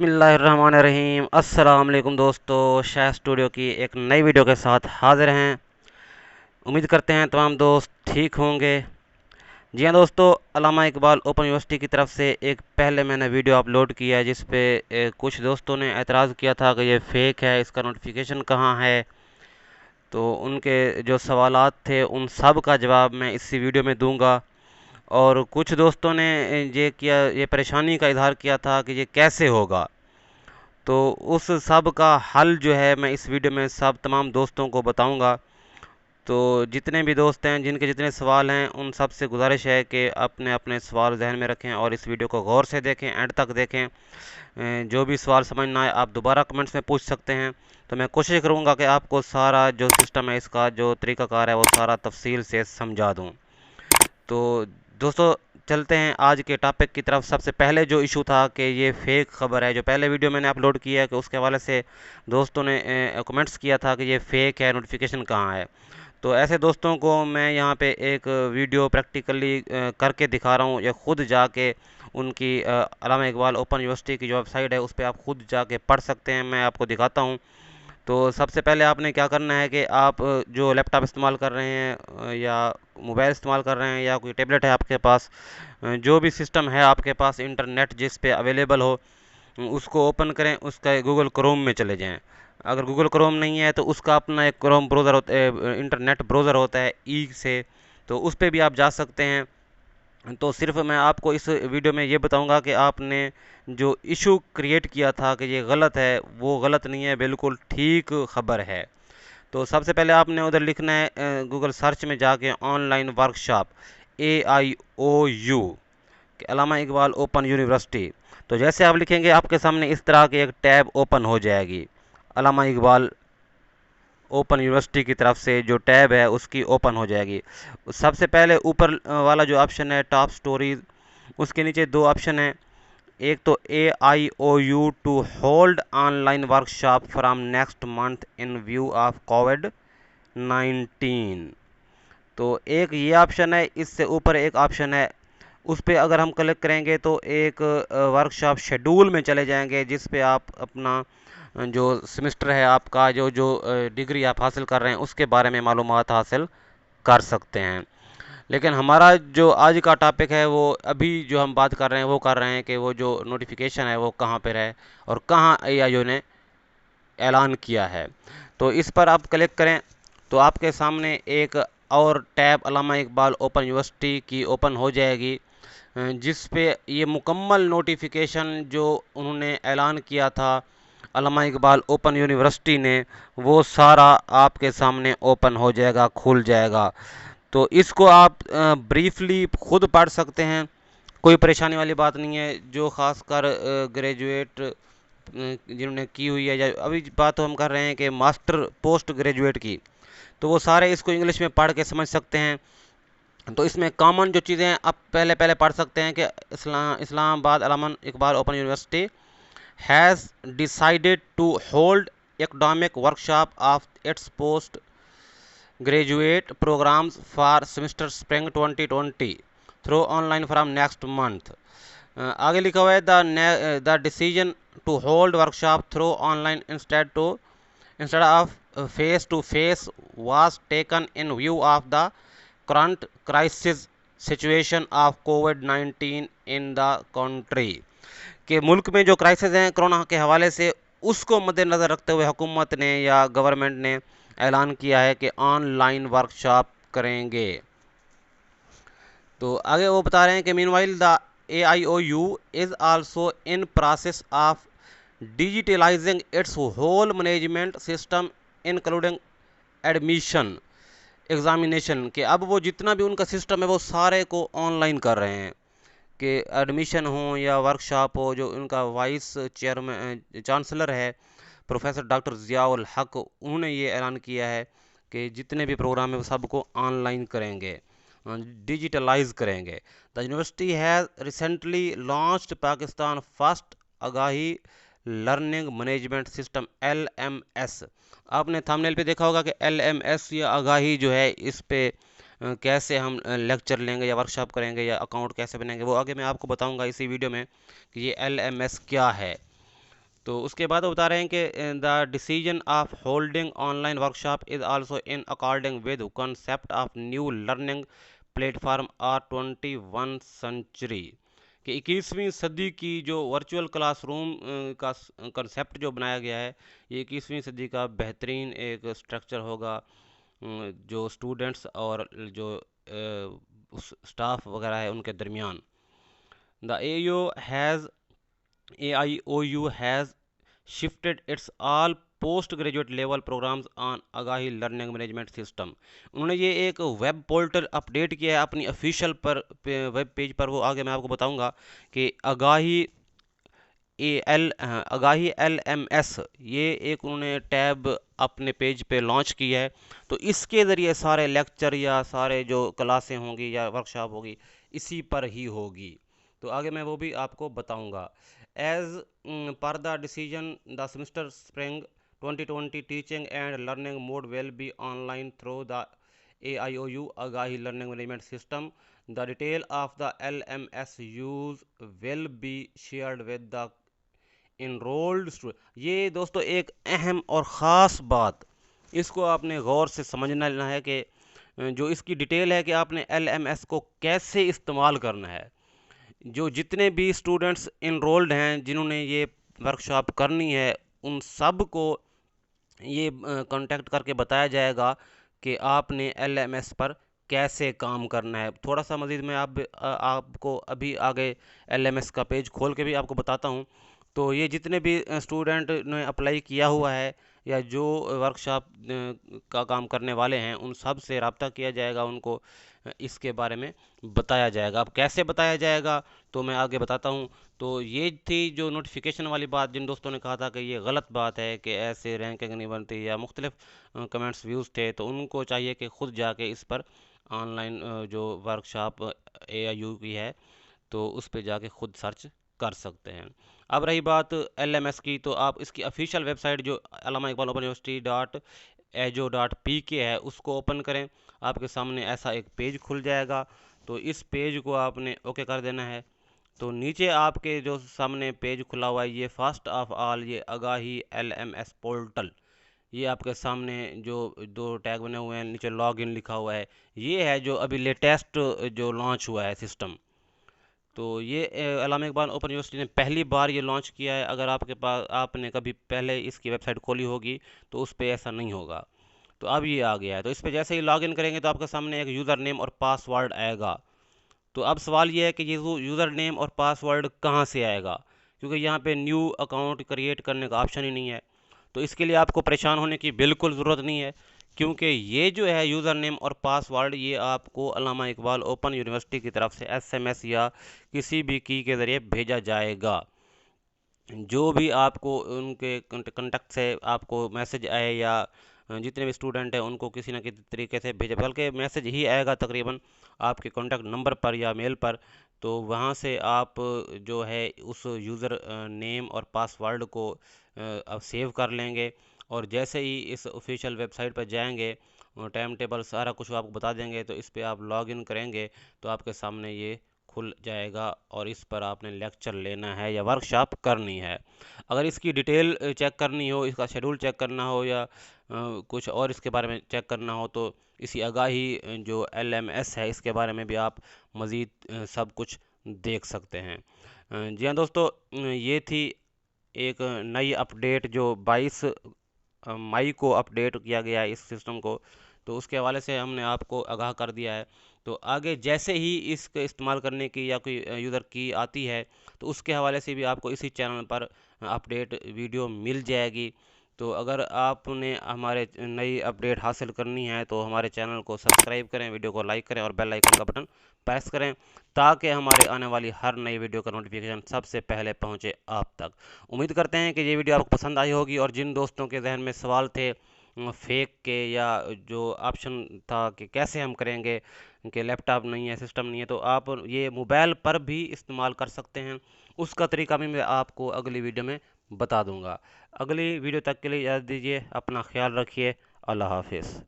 बिस्मिल्लाहिर्रहमानिर्रहीम। अस्सलाम वालेकुम दोस्तों, शाह स्टूडियो की एक नई वीडियो के साथ हाज़िर हैं। उम्मीद करते हैं तमाम दोस्त ठीक होंगे। जी हाँ दोस्तों, अल्लामा इकबाल ओपन यूनिवर्सिटी की तरफ से एक पहले मैंने वीडियो अपलोड किया है जिस पे कुछ दोस्तों ने एतराज़ किया था कि ये फ़ेक है, इसका नोटिफिकेशन कहाँ है। तो उनके जो सवालात थे उन सब का जवाब मैं इसी वीडियो में दूंगा। और कुछ दोस्तों ने ये परेशानी का इजहार किया था कि ये कैसे होगा। तो उस सब का हल जो है मैं इस वीडियो में सब तमाम दोस्तों को बताऊंगा। तो जितने भी दोस्त हैं जिनके जितने सवाल हैं उन सब से गुजारिश है कि अपने अपने सवाल जहन में रखें और इस वीडियो को गौर से देखें, एंड तक देखें। जो भी सवाल समझ ना आए आप दोबारा कमेंट्स में पूछ सकते हैं। तो मैं कोशिश करूंगा कि आपको सारा जो सिस्टम है, इसका जो तरीक़ाकार है, वो सारा तफसील से समझा दूँ। तो दोस्तों चलते हैं आज के टॉपिक की तरफ। सबसे पहले जो इशू था कि ये फेक खबर है, जो पहले वीडियो मैंने अपलोड किया है कि उसके हवाले से दोस्तों ने कमेंट्स किया था कि ये फेक है, नोटिफिकेशन कहाँ है। तो ऐसे दोस्तों को मैं यहाँ पे एक वीडियो प्रैक्टिकली करके दिखा रहा हूँ, या ख़ुद जाके उनकी अल्लामा इकबाल ओपन यूनिवर्सिटी की जो वेबसाइट है उस पर आप ख़ुद जाके पढ़ सकते हैं। मैं आपको दिखाता हूँ। तो सबसे पहले आपने क्या करना है कि आप जो लैपटॉप इस्तेमाल कर रहे हैं या मोबाइल इस्तेमाल कर रहे हैं या कोई टैबलेट है आपके पास, जो भी सिस्टम है आपके पास इंटरनेट जिस पे अवेलेबल हो, उसको ओपन करें। उसका गूगल क्रोम में चले जाएं। अगर गूगल क्रोम नहीं है तो उसका अपना एक क्रोम ब्राउज़र होता है, इंटरनेट ब्राउज़र होता है ई से, तो उस पर भी आप जा सकते हैं। तो सिर्फ मैं आपको इस वीडियो में ये बताऊंगा कि आपने जो इशू क्रिएट किया था कि ये गलत है, वो गलत नहीं है, बिल्कुल ठीक खबर है। तो सबसे पहले आपने उधर लिखना है गूगल सर्च में जाके ऑनलाइन वर्कशॉप AIOU के अल्लामा इकबाल ओपन यूनिवर्सिटी। तो जैसे आप लिखेंगे आपके सामने इस तरह की एक टैब ओपन हो जाएगी। अल्लामा इकबाल ओपन यूनिवर्सिटी की तरफ से जो टैब है उसकी ओपन हो जाएगी। सबसे पहले ऊपर वाला जो ऑप्शन है टॉप स्टोरीज, उसके नीचे दो ऑप्शन है। एक तो AIOU to hold online workshop from next month in view of कोविड-19। तो एक ये ऑप्शन है, इससे ऊपर एक ऑप्शन है, उस पर अगर हम क्लिक करेंगे तो एक वर्कशॉप शेड्यूल में चले जाएंगे जिस पे आप अपना जो सेमेस्टर है आपका, जो जो डिग्री आप हासिल कर रहे हैं उसके बारे में मालूमात हासिल कर सकते हैं। लेकिन हमारा जो आज का टॉपिक है वो अभी जो हम बात कर रहे हैं वो कर रहे हैं कि वो जो नोटिफिकेशन है वो कहाँ पर है और कहाँ AIO ने ऐलान किया है। तो इस पर आप क्लिक करें तो आपके सामने एक और टैब अल्लामा इकबाल ओपन यूनिवर्सिटी की ओपन हो जाएगी, जिस पे ये मुकम्मल नोटिफिकेशन जो उन्होंने ऐलान किया था अल्लामा इकबाल ओपन यूनिवर्सिटी ने, वो सारा आपके सामने ओपन हो जाएगा, खुल जाएगा। तो इसको आप ब्रीफली खुद पढ़ सकते हैं, कोई परेशानी वाली बात नहीं है। जो ख़ासकर ग्रेजुएट जिन्होंने की हुई है, या अभी बात तो हम कर रहे हैं कि मास्टर पोस्ट ग्रेजुएट की, तो वो सारे इसको इंग्लिश में पढ़ के समझ सकते हैं। तो इसमें कॉमन जो चीज़ें आप पहले पहले पढ़ सकते हैं कि Islamabad Allama Iqbal open university has decided to hold academic workshop of its post graduate programmes for semester spring 2020 through online from next month. आगे लिखा हुआ है the decision to hold workshop through online instead of face to face was taken in view of the current crisis situation of COVID-19 in the country। कि मुल्क में जो crisis हैं corona के हवाले से, उसको मद्देनज़र रखते हुए हुकूमत ने या गवर्नमेंट ने ऐलान किया है कि ऑनलाइन वर्कशॉप करेंगे। तो आगे वो बता रहे हैं कि meanwhile the AIOU is also in process of digitalising its whole management system including admission examination, के अब वो जितना भी उनका सिस्टम है वो सारे को ऑनलाइन कर रहे हैं। कि एडमिशन हो या वर्कशॉप हो, जो उनका वाइस चेयरमैन चांसलर है प्रोफेसर डॉक्टर ज़ियाउल हक, उन्होंने ये ऐलान किया है कि जितने भी प्रोग्राम है वो सबको ऑनलाइन करेंगे, डिजिटलाइज करेंगे। The university has recently launched Pakistan first Aagahi learning management system LMS। आपने थंबनेल पे देखा होगा कि LMS या आगाही जो है, इस पे कैसे हम लेक्चर लेंगे या वर्कशॉप करेंगे या अकाउंट कैसे बनेंगे, वो आगे मैं आपको बताऊंगा इसी वीडियो में कि ये LMS क्या है। تو اس کے بعد وہ بتا رہے ہیں کہ the decision of holding online workshop is also in according with concept of new learning platform are 21 century, کہ 21ویں صدی کی جو ورچوئل کلاس روم کا کنسیپٹ جو بنایا گیا ہے، یہ 21ویں صدی کا بہترین ایک اسٹرکچر ہوگا جو اسٹوڈنٹس اور جو اسٹاف وغیرہ ہے ان کے درمیان. The AIOU has shifted its all post graduate level programmes on Aagahi learning management system. انہوں نے یہ ایک ویب پورٹل اپڈیٹ کیا ہے اپنی افیشیل ویب پیج پر. وہ آگے میں آپ کو بتاؤں گا کہ آگاہی LMS یہ ایک انہوں نے ٹیب اپنے پیج پہ لانچ کی ہے. تو اس کے ذریعے سارے لیکچر یا سارے جو کلاسیں ہوں گی یا ورکشاپ ہوگی اسی پر ہی ہوگی. تو آگے میں وہ بھی آپ کو بتاؤں گا. As per the decision the semester spring 2020 teaching and learning mode will be online through the AIOU آگاہی learning management system. The detail of the LMS use will be shared with the enrolled student. یہ دوستو ایک اہم اور خاص بات، اس کو آپ نے غور سے سمجھنا ہے کہ جو اس کی ڈیٹیل ہے کہ آپ نے LMS کو کیسے استعمال کرنا ہے. جو جتنے بھی اسٹوڈنٹس انرولڈ ہیں جنہوں نے یہ ورکشاپ کرنی ہے ان سب کو یہ کانٹیکٹ کر کے بتایا جائے گا کہ آپ نے LMS پر کیسے کام کرنا ہے. تھوڑا سا مزید میں آپ کو ابھی آگے LMS کا پیج کھول کے بھی آپ کو بتاتا ہوں. تو یہ جتنے بھی اسٹوڈنٹ نے اپلائی کیا ہوا ہے یا جو ورکشاپ کا کام کرنے والے ہیں ان سب سے رابطہ کیا جائے گا، ان کو اس کے بارے میں بتایا جائے گا. اب کیسے بتایا جائے گا تو میں آگے بتاتا ہوں. تو یہ تھی جو نوٹیفیکیشن والی بات. جن دوستوں نے کہا تھا کہ یہ غلط بات ہے کہ ایسے رینکنگ نہیں بنتی یا مختلف کمنٹس ویوز تھے، تو ان کو چاہیے کہ خود جا کے اس پر آن لائن جو ورکشاپ AIU کی ہے تو اس پہ جا کے خود سرچ کر سکتے ہیں. اب رہی بات LMS کی، تو آپ اس کی افیشیل ویب سائٹ جو علامہ اقبال اوپن یونیورسٹی .ajo.pk ہے اس کو اوپن کریں. آپ کے سامنے ایسا ایک پیج کھل جائے گا. تو اس پیج کو آپ نے اوکے کر دینا ہے. تو نیچے آپ کے جو سامنے پیج کھلا ہوا ہے یہ فاسٹ آف آل، یہ آگاہی LMS پورٹل، یہ آپ کے سامنے جو دو ٹیگ بنے ہوئے ہیں، نیچے لاگ ان لکھا ہوا ہے، یہ ہے جو ابھی لیٹسٹ جو لانچ ہوا ہے سسٹم. تو یہ علامہ اقبال اوپن یونیورسٹی نے پہلی بار یہ لانچ کیا ہے. اگر آپ کے پاس آپ نے کبھی پہلے اس کی ویب سائٹ کھولی ہوگی تو اس پہ ایسا نہیں ہوگا. تو اب یہ آ گیا ہے. تو اس پہ جیسے ہی لاگ ان کریں گے تو آپ کے سامنے ایک یوزر نیم اور پاس ورڈ آئے گا. تو اب سوال یہ ہے کہ یہ یوزر نیم اور پاس ورڈ کہاں سے آئے گا، کیونکہ یہاں پہ نیو اکاؤنٹ کریٹ کرنے کا آپشن ہی نہیں ہے. تو اس کے لیے آپ کو پریشان ہونے کی بالکل ضرورت نہیں ہے، کیونکہ یہ جو ہے یوزر نیم اور پاس ورڈ یہ آپ کو علامہ اقبال اوپن یونیورسٹی کی طرف سے SMS یا کسی بھی کی کے ذریعے بھیجا جائے گا. جو بھی آپ کو ان کے کنٹیکٹ سے آپ کو میسج آئے یا جتنے بھی اسٹوڈنٹ ہیں ان کو کسی نہ کسی طریقے سے بھیجا، بلکہ میسج ہی آئے گا تقریباً آپ کے کانٹیکٹ نمبر پر یا میل پر. تو وہاں سے آپ جو ہے اس یوزر نیم اور پاس ورڈ کو سیو کر لیں گے، اور جیسے ہی اس آفیشیل ویب سائٹ پر جائیں گے ٹائم ٹیبل سارا کچھ آپ کو بتا دیں گے. تو اس پہ آپ لاگ ان کریں گے تو آپ کے سامنے یہ کھل جائے گا اور اس پر آپ نے لیکچر لینا ہے یا ورکشاپ کرنی ہے. اگر اس کی ڈیٹیل چیک کرنی ہو، اس کا شیڈول چیک کرنا ہو یا کچھ اور اس کے بارے میں چیک کرنا ہو تو اسی آگاہی جو LMS ہے اس کے بارے میں بھی آپ مزید سب کچھ دیکھ سکتے ہیں. جی ہاں دوستو، یہ تھی ایک نئی اپڈیٹ جو 22 مئی کو اپڈیٹ کیا گیا ہے اس سسٹم کو. تو اس کے حوالے سے ہم نے آپ کو آگاہ کر دیا ہے. تو آگے جیسے ہی اس کے استعمال کرنے کی یا کوئی یوزر کی آتی ہے تو اس کے حوالے سے بھی آپ کو اسی چینل پر اپڈیٹ ویڈیو مل جائے گی. تو اگر آپ نے ہمارے نئی اپڈیٹ حاصل کرنی ہے تو ہمارے چینل کو سبسکرائب کریں، ویڈیو کو لائک کریں اور بیل آئیکن کا بٹن پریس کریں تاکہ ہمارے آنے والی ہر نئی ویڈیو کا نوٹیفیکیشن سب سے پہلے پہنچے آپ تک. امید کرتے ہیں کہ یہ ویڈیو آپ کو پسند آئی ہوگی، اور جن دوستوں کے ذہن میں سوال تھے فیک کے یا جو آپشن تھا کہ کیسے ہم کریں گے کہ لیپ ٹاپ نہیں ہے، سسٹم نہیں ہے، تو آپ یہ موبائل پر بھی استعمال کر سکتے ہیں. اس کا طریقہ بھی میں آپ کو اگلی ویڈیو میں بتا دوں گا. اگلی ویڈیو تک کے لیے اجازت دیجیے. اپنا خیال رکھیے. اللہ حافظ.